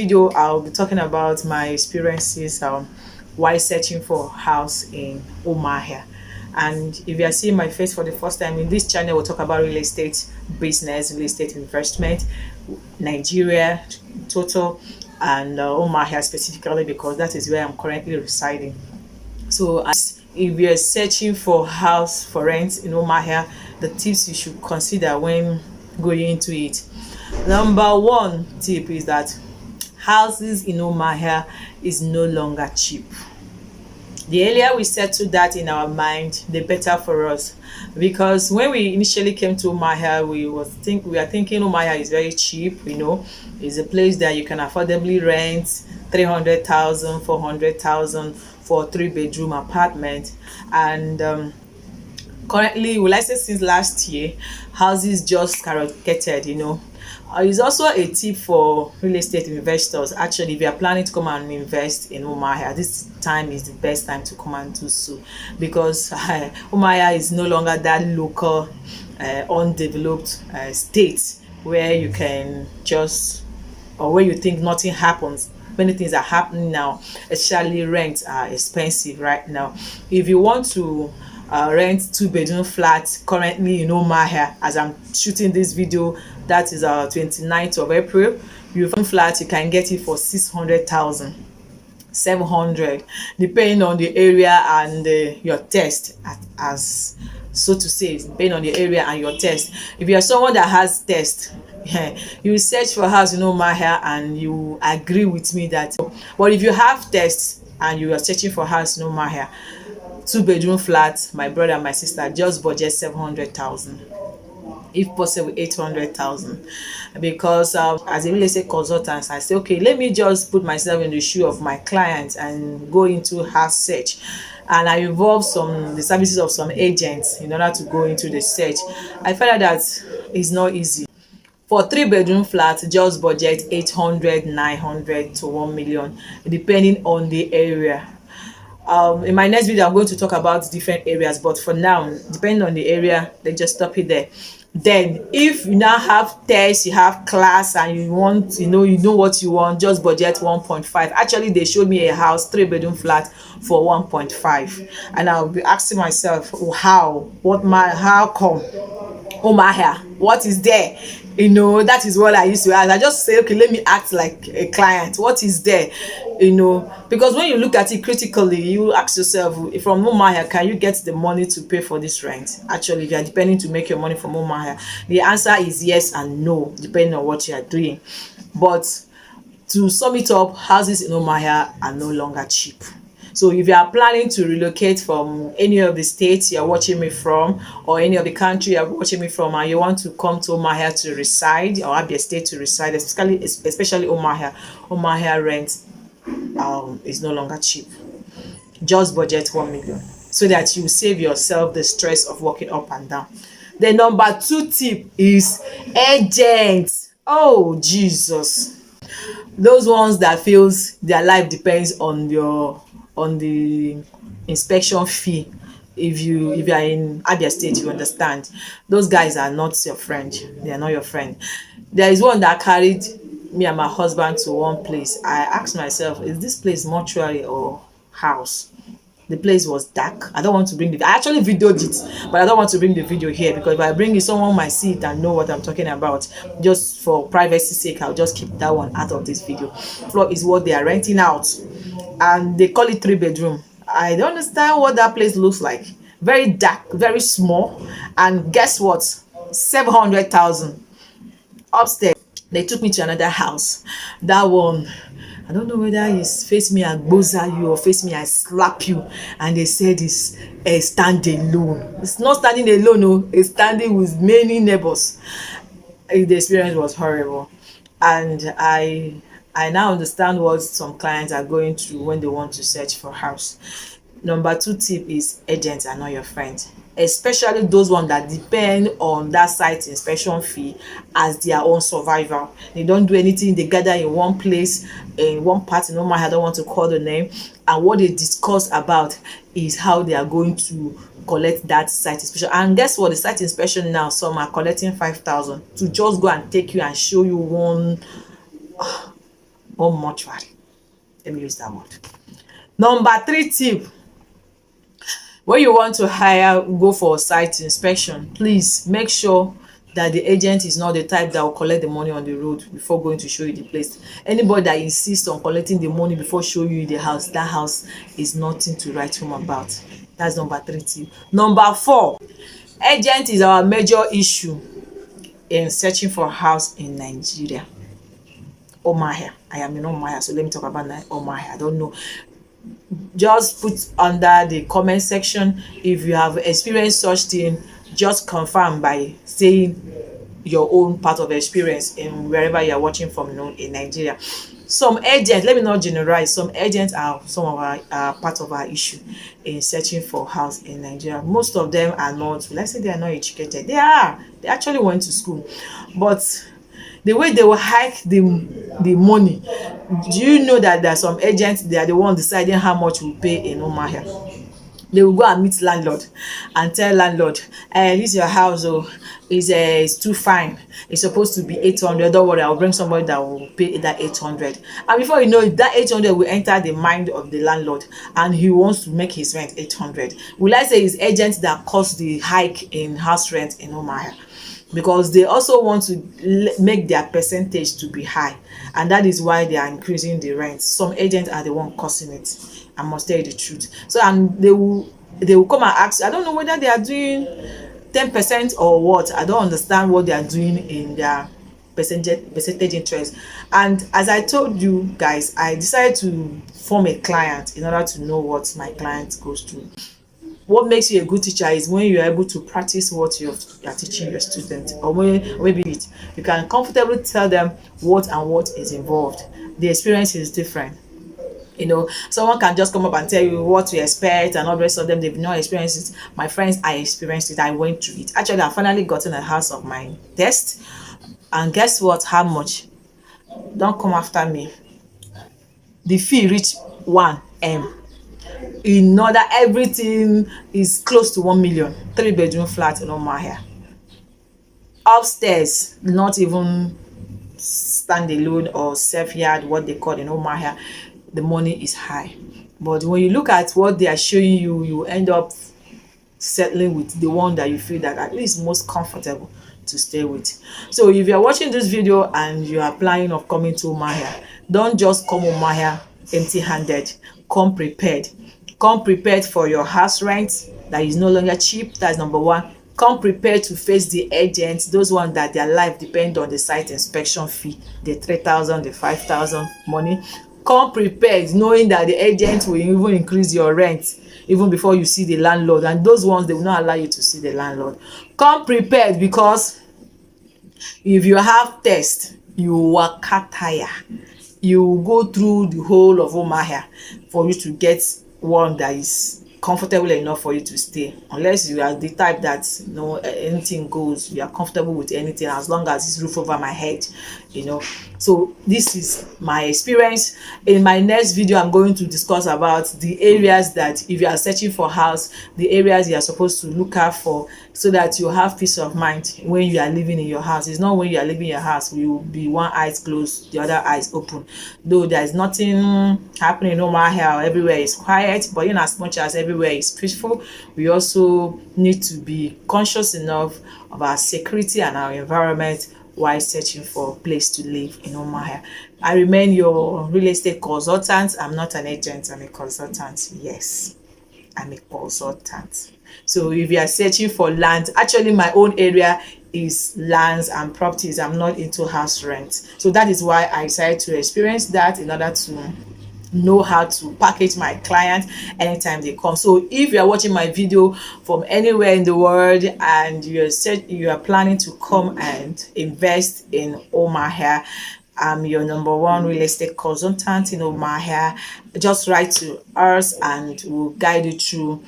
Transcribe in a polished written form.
Video I'll be talking about my experiences while searching for a house in Umuahia. And if you are seeing my face for the first time in this channel, we'll talk about real estate business, real estate investment, Nigeria total, and Umuahia specifically because that is where I'm currently residing. So as if you're searching for house for rent in Umuahia, the tips you should consider when going into it. Number one tip is that houses in Umuahia is no longer cheap. The earlier we settle that in our mind, the better for us. Because when we initially came to Umuahia, we are thinking Umuahia is very cheap. It's a place that you can affordably rent 300,000, 400,000 for a 3-bedroom apartment. And currently, will I say since last year, houses just skyrocketed. It's also a tip for real estate investors. Actually, if you are planning to come and invest in Umuahia, this time is the best time to come and do so, because Umuahia is no longer that local, undeveloped state where you can just, or where you think nothing happens. Many things are happening now, especially rents are expensive right now. If you want to rent 2-bedroom flat currently in Umuahia, as I'm shooting this video, that is 29th of April, you find flat you can get it for 600,000, 700, depending on the area and your taste, as so to say, depending on the area and your taste. If you are someone that has taste, you search for house in Umuahia and you agree with me that. But if you have taste and you are searching for house in Umuahia, 2-bedroom flat, my brother and my sister, just budget 700,000, if possible 800,000, because as a real estate consultant, I say, okay, let me just put myself in the shoe of my client and go into house search, and I involve the services of some agents in order to go into the search. I found out that it's not easy. For 3-bedroom flat, just budget 800, 900 to 1 million, depending on the area. In my next video, I'm going to talk about different areas, but for now, depending on the area, they just stop it there. Then if you now have taste, you have class, and you want, you know what you want, just budget 1.5. Actually, they showed me a house, 3-bedroom flat for 1.5, and I'll be asking myself, how come Umuahia, what is there? That is what I used to ask. I just say, okay, let me act like a client. What is there? Because when you look at it critically, you ask yourself, from Umuahia, can you get the money to pay for this rent? Actually, if you are depending to make your money from Umuahia, the answer is yes and no, depending on what you are doing. But to sum it up, houses in Umuahia are no longer cheap. So if you are planning to relocate from any of the states you're watching me from, or any of the country you're watching me from, and you want to come to Umuahia to reside, or Abia state to reside, especially Umuahia rent is no longer cheap. Just budget 1 million so that you save yourself the stress of walking up and down. The number 2 tip is agents. Oh Jesus, those ones that feels their life depends on the inspection fee. If you are in Abia state, you understand, those guys are not your friend. They are not your friend. There is one that carried me and my husband to one place. I asked myself, is this place mortuary or house? The place was dark. I don't want to bring I actually videoed it, but I don't want to bring the video here, because if I bring it, someone might see it and know what I'm talking about. Just for privacy sake, I'll just keep that one out of this video. Floor is what they are renting out, and they call it 3-bedroom. I don't understand what that place looks like. Very dark, very small, and guess what? 700,000 upstairs. They took me to another house. That one, I don't know whether it's face me and gboza you or face me and slap you. And they said it's a standing alone. It's not standing alone, no. It's standing with many neighbors. The experience was horrible, and I now understand what some clients are going through when they want to search for house. Number 2 tip is agents are not your friend, especially those ones that depend on that site inspection fee as their own survival. They don't do anything. They gather in one place, in one party, no matter, I don't want to call the name, and what they discuss about is how they are going to collect that site inspection. And guess what? The site inspection now, some are collecting 5,000 to just go and take you and show you one or mortuary. Let me use that word. Number 3 tip: when you want to go for site inspection, please make sure that the agent is not the type that will collect the money on the road before going to show you the place. Anybody that insists on collecting the money before showing you the house, that house is nothing to write home about. That's number 3 tip. Number 4, agent is our major issue in searching for a house in Nigeria. Umuahia. I am in Umuahia, so let me talk about Umuahia. I don't know. Just put under the comment section if you have experienced such thing. Just confirm by saying your own part of experience in wherever you are watching from, in Nigeria. Some agents, let me not generalize, some agents are some of our part of our issue in searching for house in Nigeria. Most of them are not, let's say they are not educated. They actually went to school, but the way they will hike the money, do you know that there are some agents, they are the one deciding how much we pay in Umuahia? They will go and meet landlord and tell landlord, this your house, is too fine, it's supposed to be 800, don't worry, I'll bring somebody that will pay that 800. And before you know it, that 800 will enter the mind of the landlord and he wants to make his rent 800. Will I say it's agents that caused the hike in house rent in Umuahia? Because they also want to make their percentage to be high, and that is why they are increasing the rent. Some agents are the one causing it. I must tell you the truth. So, and they will come and ask, I don't know whether they are doing 10% or what. I don't understand what they are doing in their percentage interest. And as I told you guys, I decided to form a client in order to know what my client goes through. What makes you a good teacher is when you are able to practice what you are teaching your students, or maybe you can comfortably tell them what is involved. The experience is different. Someone can just come up and tell you what to expect, and all the rest of them, they've not experienced it. My friends, I experienced it. I went through it. Actually, I finally gotten a house of my test, and guess what? How much? Don't come after me. The fee reached 1M. In order, everything is close to 1 million. 3-bedroom flat in Umuahia. Upstairs, not even standalone or self-yard, what they call in Umuahia, the money is high. But when you look at what they are showing you, you end up settling with the one that you feel that at least most comfortable to stay with. So if you are watching this video and you are planning of coming to Umuahia, don't just come Umuahia empty-handed. Come prepared. Come prepared for your house rent that is no longer cheap. That's number 1. Come prepared to face the agents, those ones that their life depend on the site inspection fee, the 3,000, the 5,000 money. Come prepared knowing that the agent will even increase your rent even before you see the landlord, and those ones, they will not allow you to see the landlord. Come prepared, because if you have test, you will tire. You will go through the whole of Umuahia for you to get one that is comfortable enough for you to stay, unless you are the type that anything goes, you are comfortable with anything as long as it's roof over my head. So this is my experience. In my next video, I'm going to discuss about the areas that, if you are searching for house, the areas you are supposed to look out for, so that you have peace of mind when you are living in your house. It's not when you are living in your house you will be one eye closed, the other eyes open. Though there is nothing happening no matter how, everywhere is quiet, but in as much as everywhere is peaceful, we also need to be conscious enough of our security and our environment while searching for a place to live in Umuahia. I remain your real estate consultant. I'm not an agent, I'm a consultant. Yes, I'm a consultant. So if you are searching for land, actually my own area is lands and properties. I'm not into house rent. So that is why I decided to experience that in order to know how to package my client anytime they come. So if you are watching my video from anywhere in the world and you are planning to come and invest in Umuahia, I'm your number 1 real estate consultant in Umuahia. Just write to us and we'll guide you through